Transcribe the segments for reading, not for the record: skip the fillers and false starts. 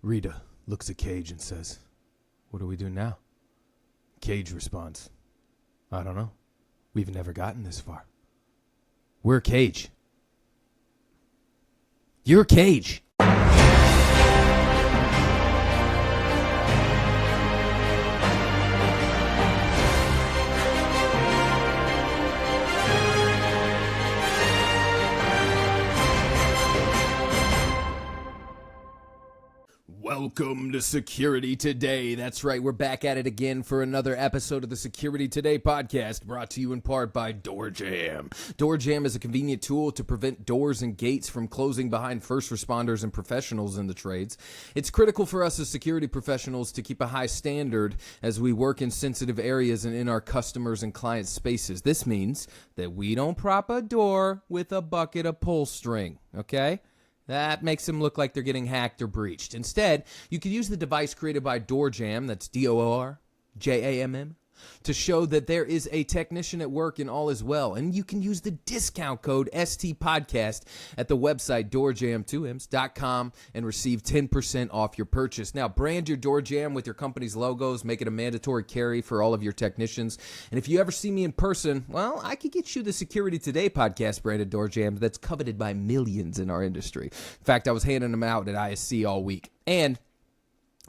Rita looks at Cage and says, "What do we do now?" Cage responds, "I don't know. We've never gotten this far." We're Cage. You're Cage. Welcome to Security Today. That's right, we're back at it again for another episode of the Security Today podcast, brought to you in part by DoorJam. DoorJam is a convenient tool to prevent doors and gates from closing behind first responders and professionals in the trades. It's critical for us as security professionals to keep a high standard as we work in sensitive areas and in our customers' and clients' spaces. This means that we don't prop a door with a bucket of pull string, okay? That makes them look like they're getting hacked or breached. Instead, you can use the device created by DoorJam, that's DoorJamm, to show that there is a technician at work and all is well. And you can use the discount code STPodcast at the website doorjam2ms.com and receive 10% off your purchase. Now, brand your DoorJam with your company's logos, make it a mandatory carry for all of your technicians. And if you ever see me in person, well, I could get you the Security Today podcast branded DoorJam that's coveted by millions in our industry. In fact, I was handing them out at ISC all week. And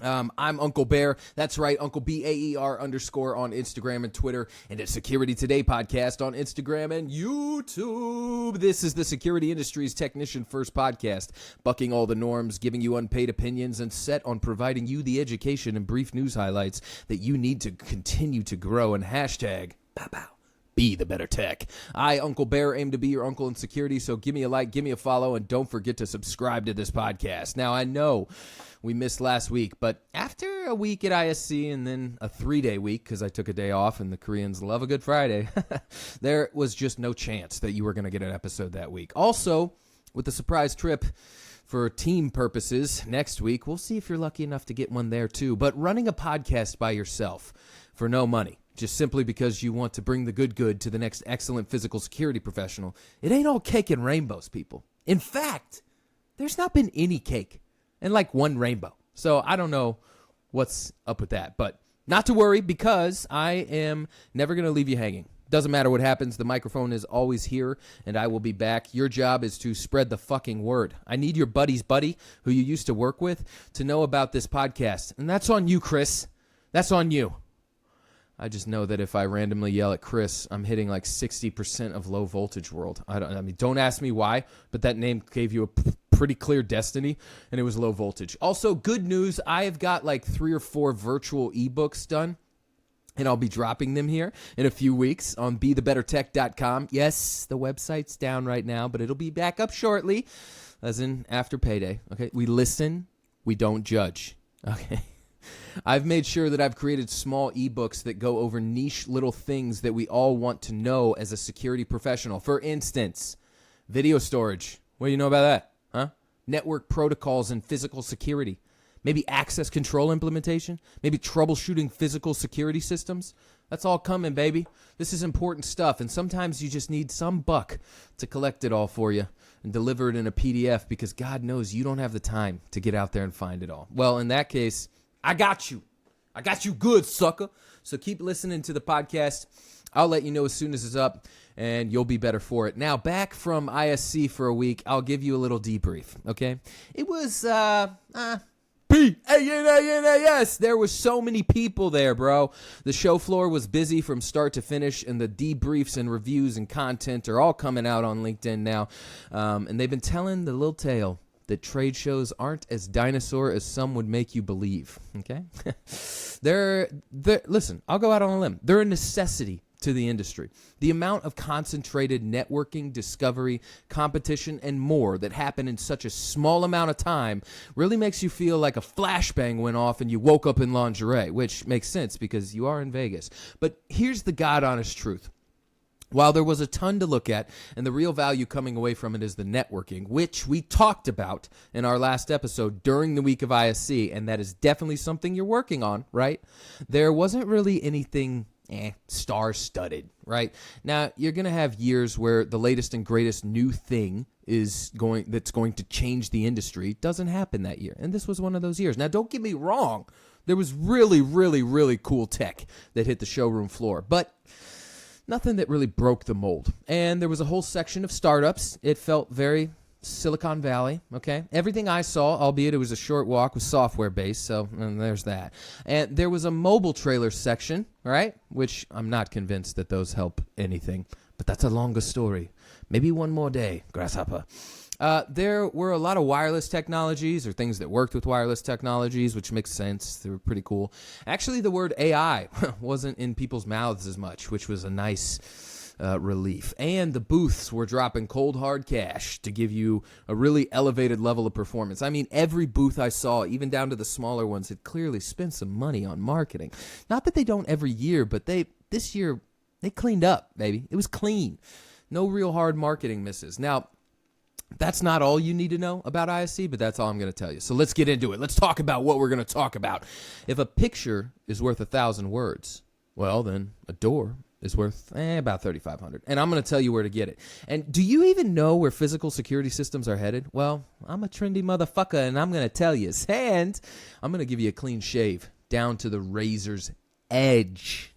I'm Uncle Baer. That's right, Uncle BAER _ on Instagram and Twitter, and at Security Today Podcast on Instagram and YouTube. This is the security industry's technician first podcast, bucking all the norms, giving you unpaid opinions, and set on providing you the education and brief news highlights that you need to continue to grow. And hashtag, pow pow. Be the better tech. I, Uncle Baer, aim to be your uncle in security, so give me a like, give me a follow, and don't forget to subscribe to this podcast. Now, I know we missed last week, but after a week at ISC and then a 3-day week, because I took a day off and the Koreans love a good Friday, there was just no chance that you were going to get an episode that week. Also, with the surprise trip for team purposes next week, we'll see if you're lucky enough to get one there too. But running a podcast by yourself for no money, just simply because you want to bring the good to the next excellent physical security professional, it ain't all cake and rainbows, people. In fact, there's not been any cake and like one rainbow. So I don't know what's up with that, but not to worry, because I am never going to leave you hanging. Doesn't matter what happens, the microphone is always here, and I will be back. Your job is to spread the fucking word. I need your buddy's buddy, who you used to work with, to know about this podcast. And that's on you, Chris. That's on you. I just know that if I randomly yell at Chris, I'm hitting like 60% of low voltage world. Don't ask me why, but that name gave you a pretty clear destiny, and it was low voltage. Also, good news, I have got like 3 or 4 virtual ebooks done, and I'll be dropping them here in a few weeks on BeTheBetterTech.com. Yes, the website's down right now, but it'll be back up shortly, as in after payday. Okay, we listen, we don't judge. Okay. I've made sure that I've created small ebooks that go over niche little things that we all want to know as a security professional. For instance, video storage. What do you know about that? Huh? Network protocols and physical security. Maybe access control implementation. Maybe troubleshooting physical security systems. That's all coming, baby. This is important stuff, and sometimes you just need some buck to collect it all for you and deliver it in a PDF, because God knows you don't have the time to get out there and find it all. Well, in that case, I got you. I got you good, sucker. So keep listening to the podcast. I'll let you know as soon as it's up, and you'll be better for it. Now, back from ISC for a week, I'll give you a little debrief, okay? It was, P-A-N-A-N-A-S. There was so many people there, bro. The show floor was busy from start to finish, and the debriefs and reviews and content are all coming out on LinkedIn now. And they've been telling the little tale that trade shows aren't as dinosaur as some would make you believe, okay? Listen, I'll go out on a limb. They're a necessity to the industry. The amount of concentrated networking, discovery, competition, and more that happen in such a small amount of time really makes you feel like a flashbang went off and you woke up in lingerie, which makes sense because you are in Vegas. But here's the God-honest truth. While there was a ton to look at, and the real value coming away from it is the networking, which we talked about in our last episode during the week of ISC, and that is definitely something you're working on, right? There wasn't really anything star-studded, right? Now, you're going to have years where the latest and greatest new thing that's going to change the industry doesn't happen that year. And this was one of those years. Now, don't get me wrong. There was really, really, really cool tech that hit the showroom floor, but nothing that really broke the mold. And there was a whole section of startups. It felt very Silicon Valley, okay? Everything I saw, albeit it was a short walk, was software-based, so there's that. And there was a mobile trailer section, right? Which I'm not convinced that those help anything, but that's a longer story. Maybe one more day, grasshopper. There were a lot of wireless technologies or things that worked with wireless technologies, which makes sense. They were pretty cool. Actually, the word AI wasn't in people's mouths as much, which was a nice relief. And the booths were dropping cold hard cash to give you a really elevated level of performance. I mean, every booth I saw, even down to the smaller ones, had clearly spent some money on marketing. Not that they don't every year, but this year they cleaned up, baby. It was clean. No real hard marketing misses. Now, that's not all you need to know about ISC, but that's all I'm going to tell you. So let's get into it. Let's talk about what we're going to talk about. If a picture is worth 1,000 words, well, then a door is worth about 3,500. And I'm going to tell you where to get it. And do you even know where physical security systems are headed? Well, I'm a trendy motherfucker, and I'm going to tell you. And I'm going to give you a clean shave down to the razor's edge.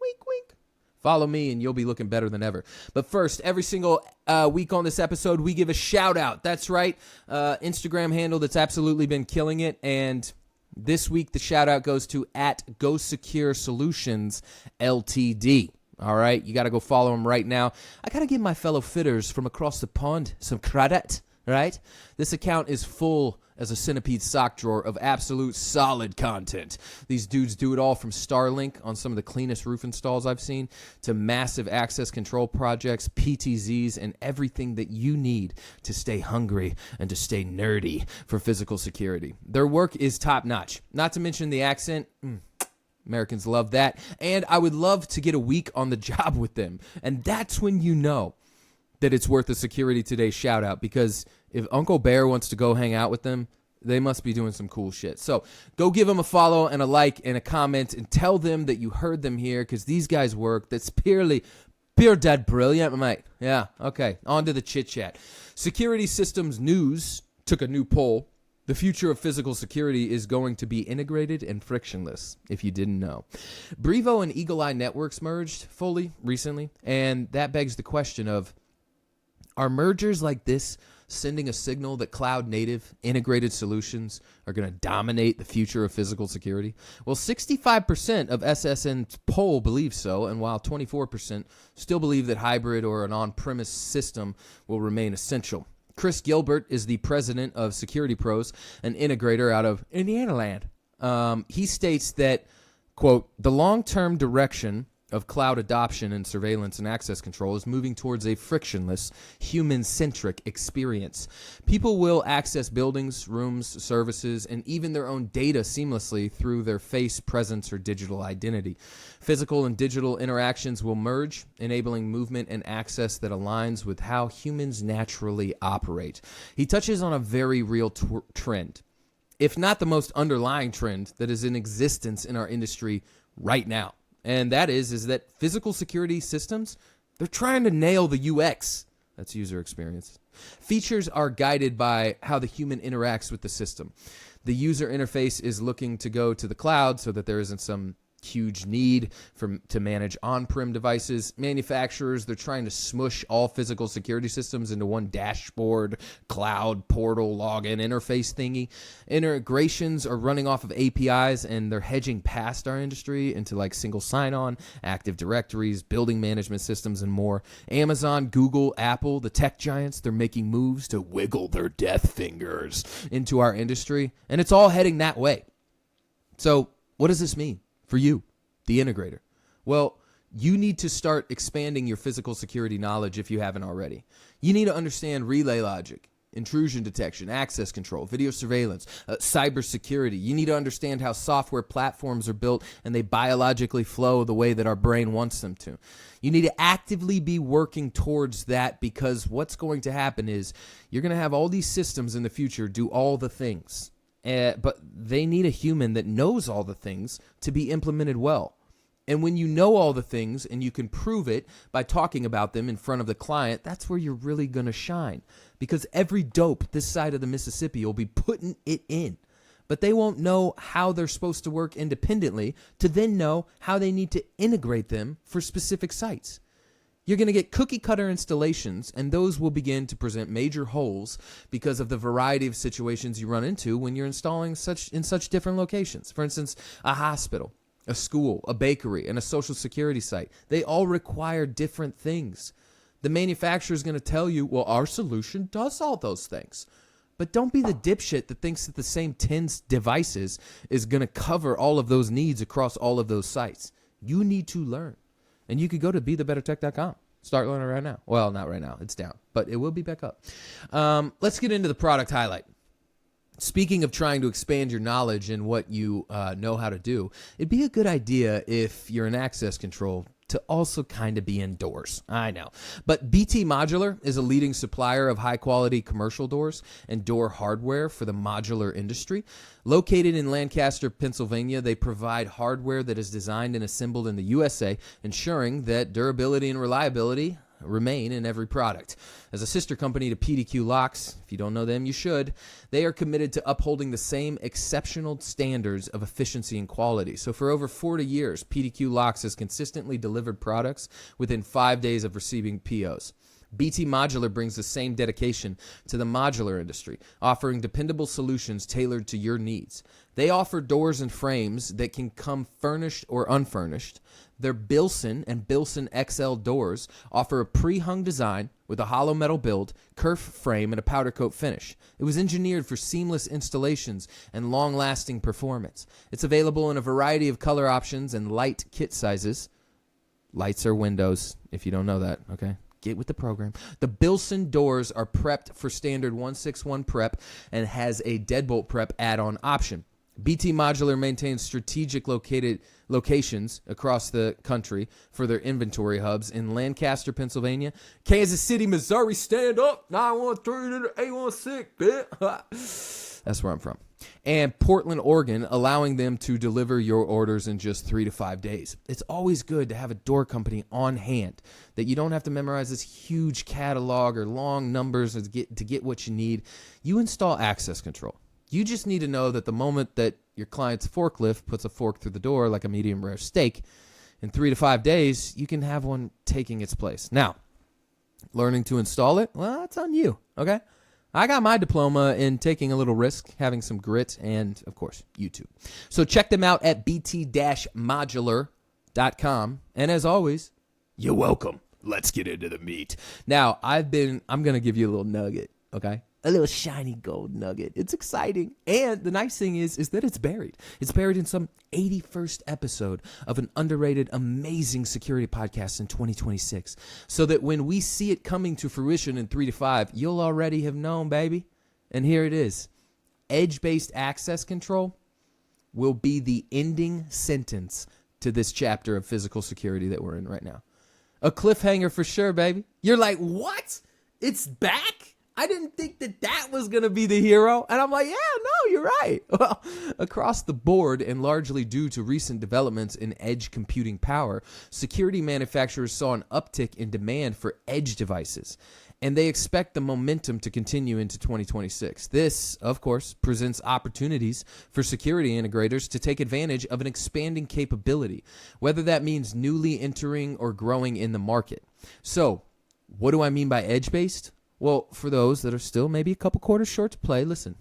Wink, wink. Follow me, and you'll be looking better than ever. But first, every single week on this episode, we give a shout-out. That's right. Instagram handle that's absolutely been killing it, and this week, the shout-out goes to @GoSecureSolutions Ltd. All right, you got to go follow them right now. I got to give my fellow fitters from across the pond some credit, right? This account is full as a centipede sock drawer of absolute solid content. These dudes do it all from Starlink on some of the cleanest roof installs I've seen to massive access control projects, PTZs, and everything that you need to stay hungry and to stay nerdy for physical security. Their work is top-notch. Not to mention the accent. Americans love that. And I would love to get a week on the job with them. And that's when you know that it's worth a Security Today shout out, because if Uncle Baer wants to go hang out with them, they must be doing some cool shit. So go give them a follow and a like and a comment and tell them that you heard them here, because these guys work. That's pure dead brilliant, mate. Yeah, okay. On to the chit chat. Security Systems News took a new poll. The future of physical security is going to be integrated and frictionless, if you didn't know. Brevo and Eagle Eye Networks merged fully recently, and that begs the question of, are mergers like this sending a signal that cloud-native integrated solutions are going to dominate the future of physical security? Well, 65% of SSN's poll believe so, and while 24% still believe that hybrid or an on-premise system will remain essential. Chris Gilbert is the president of Security Pros, an integrator out of Indiana land. He states that, quote, the long-term direction of cloud adoption and surveillance and access control is moving towards a frictionless, human-centric experience. People will access buildings, rooms, services, and even their own data seamlessly through their face, presence, or digital identity. Physical and digital interactions will merge, enabling movement and access that aligns with how humans naturally operate. He touches on a very real trend, if not the most underlying trend that is in existence in our industry right now. And that is that physical security systems, they're trying to nail the UX. That's user experience. Features are guided by how the human interacts with the system. The user interface is looking to go to the cloud so that there isn't some huge need to manage on-prem devices. Manufacturers, they're trying to smush all physical security systems into one dashboard, cloud, portal, login, interface thingy. Integrations are running off of APIs, and they're hedging past our industry into like single sign-on, active directories, building management systems, and more. Amazon, Google, Apple, the tech giants, they're making moves to wiggle their death fingers into our industry, and it's all heading that way. So what does this mean for you, the integrator? Well, you need to start expanding your physical security knowledge if you haven't already. You need to understand relay logic, intrusion detection, access control, video surveillance, cybersecurity. You need to understand how software platforms are built and they biologically flow the way that our brain wants them to. You need to actively be working towards that, because what's going to happen is you're going to have all these systems in the future do all the things. But they need a human that knows all the things to be implemented well. And when you know all the things and you can prove it by talking about them in front of the client, that's where you're really going to shine. Because every dope this side of the Mississippi will be putting it in. But they won't know how they're supposed to work independently to then know how they need to integrate them for specific sites. You're going to get cookie cutter installations, and those will begin to present major holes because of the variety of situations you run into when you're installing in such different locations. For instance, a hospital, a school, a bakery, and a social security site. They all require different things. The manufacturer is going to tell you, well, our solution does all those things. But don't be the dipshit that thinks that the same 10 devices is going to cover all of those needs across all of those sites. You need to learn. And you could go to BeTheBetterTech.com. Start learning right now. Well, not right now. It's down. But it will be back up. Let's get into the product highlight. Speaking of trying to expand your knowledge and what you know how to do, it'd be a good idea if you're in access control to also kind of be indoors. I know. But BT Modular is a leading supplier of high-quality commercial doors and door hardware for the modular industry. Located in Lancaster, Pennsylvania, they provide hardware that is designed and assembled in the USA, ensuring that durability and reliability remain in every product. As a sister company to PDQ Locks, if you don't know them, you should, they are committed to upholding the same exceptional standards of efficiency and quality. So for over 40 years, PDQ Locks has consistently delivered products within 5 days of receiving POs. BT Modular brings the same dedication to the modular industry, offering dependable solutions tailored to your needs. They offer doors and frames that can come furnished or unfurnished. Their Bilson and Bilson XL doors offer a pre-hung design with a hollow metal build, kerf frame, and a powder coat finish. It was engineered for seamless installations and long-lasting performance. It's available in a variety of color options and light kit sizes. Lights are windows, if you don't know that, okay? Get with the program. The Bilson doors are prepped for standard 161 prep and has a deadbolt prep add-on option. BT Modular maintains strategic locations across the country for their inventory hubs in Lancaster, Pennsylvania, Kansas City, Missouri, stand up, 913 to the 816, bitch. That's where I'm from. And Portland, Oregon, allowing them to deliver your orders in just 3 to 5 days. It's always good to have a door company on hand that you don't have to memorize this huge catalog or long numbers to get what you need. You install access control. You just need to know that the moment that your client's forklift puts a fork through the door like a medium rare steak, in 3 to 5 days, you can have one taking its place. Now, learning to install it, well, that's on you, okay? I got my diploma in taking a little risk, having some grit, and, of course, YouTube. So check them out at bt-modular.com. And as always, you're welcome. Let's get into the meat. Now, I'm going to give you a little nugget, okay? A little shiny gold nugget. It's exciting. And the nice thing is that it's buried. It's buried in some 81st episode of an underrated, amazing security podcast in 2026. So that when we see it coming to fruition in 3 to 5, you'll already have known, baby. And here it is. Edge-based access control will be the ending sentence to this chapter of physical security that we're in right now. A cliffhanger for sure, baby. You're like, what? It's back? I didn't think that was going to be the hero. And I'm like, yeah, no, you're right. Well, across the board and largely due to recent developments in edge computing power, security manufacturers saw an uptick in demand for edge devices. And they expect the momentum to continue into 2026. This, of course, presents opportunities for security integrators to take advantage of an expanding capability, whether that means newly entering or growing in the market. So, what do I mean by edge-based? Well, for those that are still maybe a couple quarters short to play, listen,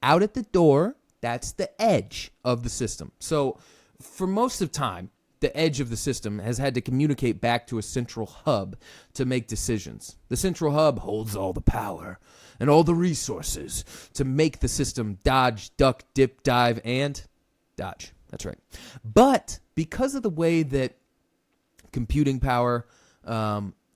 out at the door, that's the edge of the system. So for most of the time, the edge of the system has had to communicate back to a central hub to make decisions. The central hub holds all the power and all the resources to make the system dodge, duck, dip, dive, and dodge. That's right. But because of the way that computing power,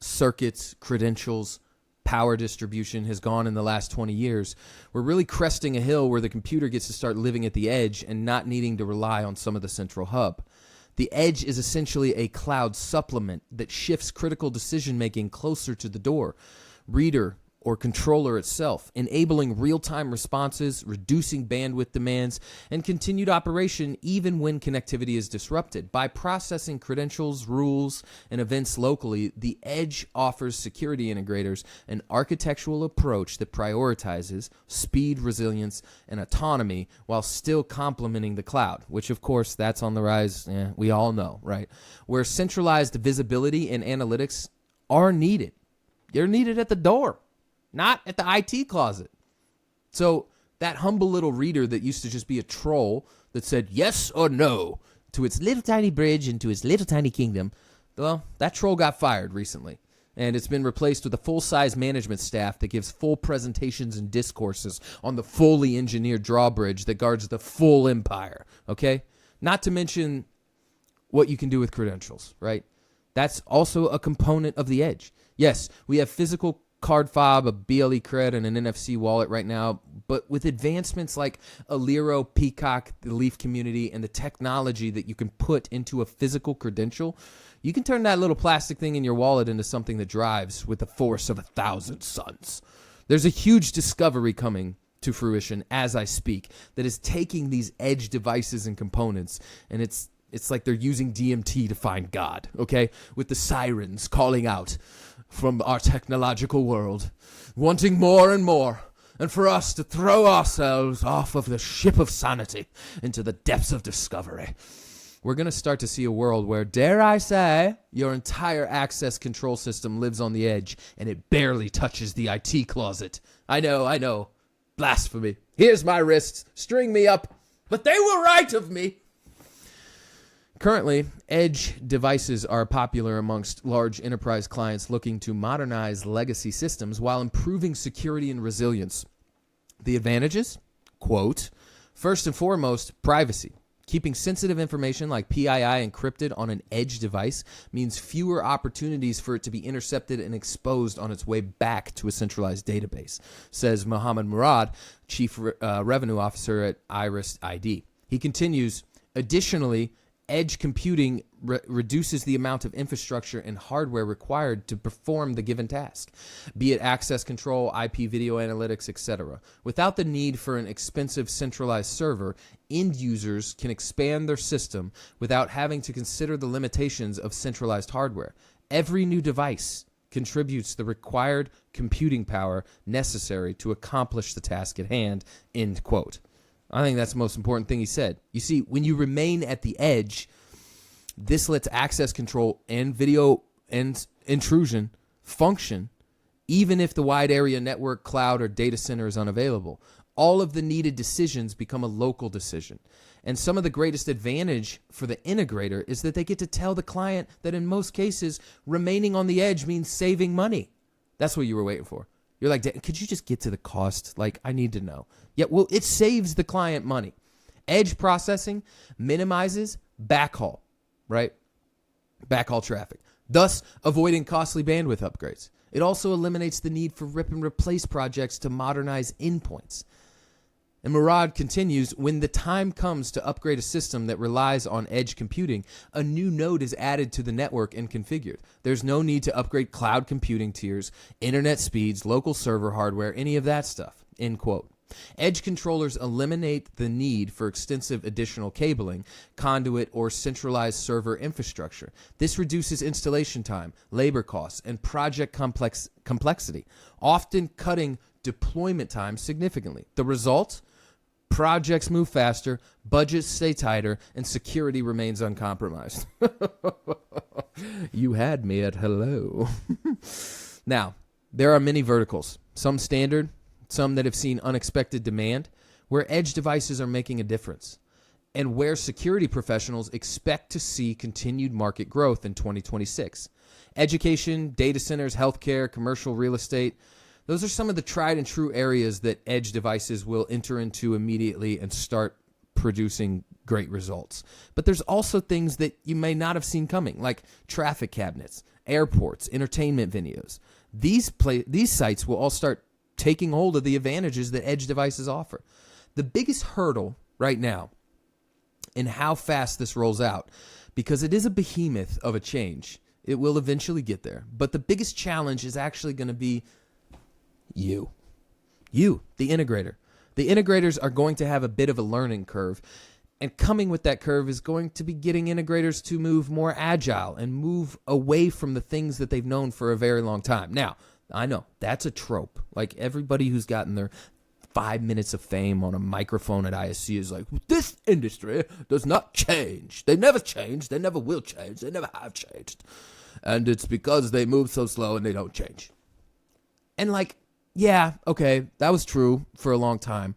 circuits, credentials, power distribution has gone in the last 20 years, we're really cresting a hill where the computer gets to start living at the edge and not needing to rely on some of the central hub. The edge is essentially a cloud supplement that shifts critical decision-making closer to the door, reader, or controller itself, enabling real-time responses, reducing bandwidth demands, and continued operation even when connectivity is disrupted. By processing credentials, rules, and events locally, the edge offers security integrators an architectural approach that prioritizes speed, resilience, and autonomy while still complementing the cloud, which of course that's on the rise, we all know, right? Where centralized visibility and analytics are needed. They're needed at the door, not at the IT closet. So that humble little reader that used to just be a troll that said yes or no to its little tiny bridge into its little tiny kingdom, well, that troll got fired recently. And it's been replaced with a full-size management staff that gives full presentations and discourses on the fully engineered drawbridge that guards the full empire, okay? Not to mention what you can do with credentials, right? That's also a component of the edge. Yes, we have physical card fob, a BLE cred, and an NFC wallet right now, but with advancements like Aliro, Peacock, the Leaf community, and the technology that you can put into a physical credential, you can turn that little plastic thing in your wallet into something that drives with the force of 1,000 suns. There's a huge discovery coming to fruition as I speak that is taking these edge devices and components, and it's like they're using DMT to find God, okay? With the sirens calling out from our technological world, wanting more and more, and for us to throw ourselves off of the ship of sanity into the depths of discovery. We're going to start to see a world where, dare I say, your entire access control system lives on the edge, and it barely touches the IT closet. I know. Blasphemy. Here's my wrists. String me up. But they were right of me. Currently, edge devices are popular amongst large enterprise clients looking to modernize legacy systems while improving security and resilience. The advantages? Quote, first and foremost, privacy. Keeping sensitive information like PII encrypted on an edge device means fewer opportunities for it to be intercepted and exposed on its way back to a centralized database, says Mohammed Murad, Chief Revenue Officer at Iris ID. He continues, additionally, edge computing reduces the amount of infrastructure and hardware required to perform the given task, be it access control, IP video analytics, etc. Without the need for an expensive centralized server, end users can expand their system without having to consider the limitations of centralized hardware. Every new device contributes the required computing power necessary to accomplish the task at hand, end quote. I think that's the most important thing he said. You see, when you remain at the edge, this lets access control and video and intrusion function even if the wide area network, cloud, or data center is unavailable. All of the needed decisions become a local decision. And some of the greatest advantage for the integrator is that they get to tell the client that in most cases, remaining on the edge means saving money. That's what you were waiting for. You're like, could you just get to the cost? Like, I need to know. Yeah, well, it saves the client money. Edge processing minimizes backhaul, right? Backhaul traffic, thus avoiding costly bandwidth upgrades. It also eliminates the need for rip and replace projects to modernize endpoints. And Murad continues, when the time comes to upgrade a system that relies on edge computing, a new node is added to the network and configured. There's no need to upgrade cloud computing tiers, internet speeds, local server hardware, any of that stuff, end quote. Edge controllers eliminate the need for extensive additional cabling, conduit, or centralized server infrastructure. This reduces installation time, labor costs, and project complexity, often cutting deployment time significantly. The result? Projects move faster, budgets stay tighter, and security remains uncompromised. You had me at hello. Now, there are many verticals, some standard, some that have seen unexpected demand, where edge devices are making a difference, and where security professionals expect to see continued market growth in 2026. Education, data centers, healthcare, commercial real estate, those are some of the tried and true areas that edge devices will enter into immediately and start producing great results. But there's also things that you may not have seen coming, like traffic cabinets, airports, entertainment venues. These sites will all start taking hold of the advantages that edge devices offer. The biggest hurdle right now in how fast this rolls out, because it is a behemoth of a change, it will eventually get there. But the biggest challenge is actually going to be You, the integrator. The integrators are going to have a bit of a learning curve. And coming with that curve is going to be getting integrators to move more agile and move away from the things that they've known for a very long time. Now, I know that's a trope. Like everybody who's gotten their 5 minutes of fame on a microphone at ISC is like, this industry does not change. They never change. They never will change. They never have changed. And it's because they move so slow and they don't change. And like, yeah, okay, that was true for a long time.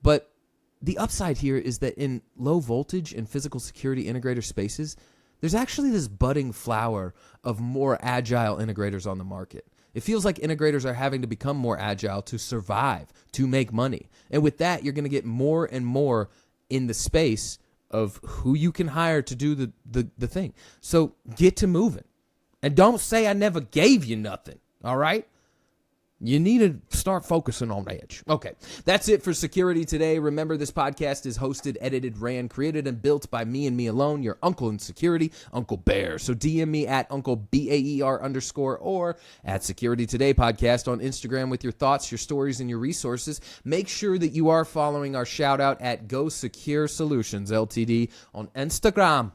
But the upside here is that in low voltage and physical security integrator spaces, there's actually this budding flower of more agile integrators on the market. It feels like integrators are having to become more agile to survive, to make money. And with that, you're going to get more and more in the space of who you can hire to do the thing. So get to moving. And don't say I never gave you nothing, all right? You need to start focusing on edge. Okay, that's it for Security Today. Remember, this podcast is hosted, edited, ran, created, and built by me and me alone, your uncle in security, Uncle Baer. So DM me at Uncle BAER_ or at Security Today Podcast on Instagram with your thoughts, your stories, and your resources. Make sure that you are following our shout out at Go Secure Solutions Ltd on Instagram.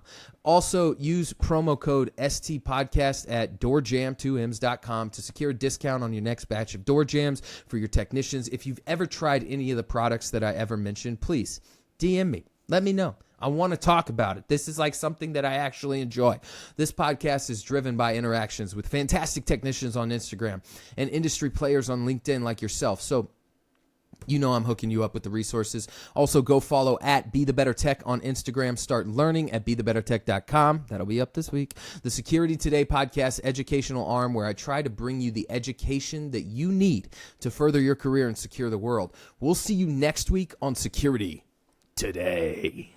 Also, use promo code STPodcast at doorjam2ms.com to secure a discount on your next batch of door jams for your technicians. If you've ever tried any of the products that I ever mentioned, please DM me. Let me know. I want to talk about it. This is like something that I actually enjoy. This podcast is driven by interactions with fantastic technicians on Instagram and industry players on LinkedIn like yourself. So, you know I'm hooking you up with the resources. Also, go follow at Be The Better Tech on Instagram. Start learning at BeTheBetterTech.com. That'll be up this week. The Security Today podcast educational arm where I try to bring you the education that you need to further your career and secure the world. We'll see you next week on Security Today.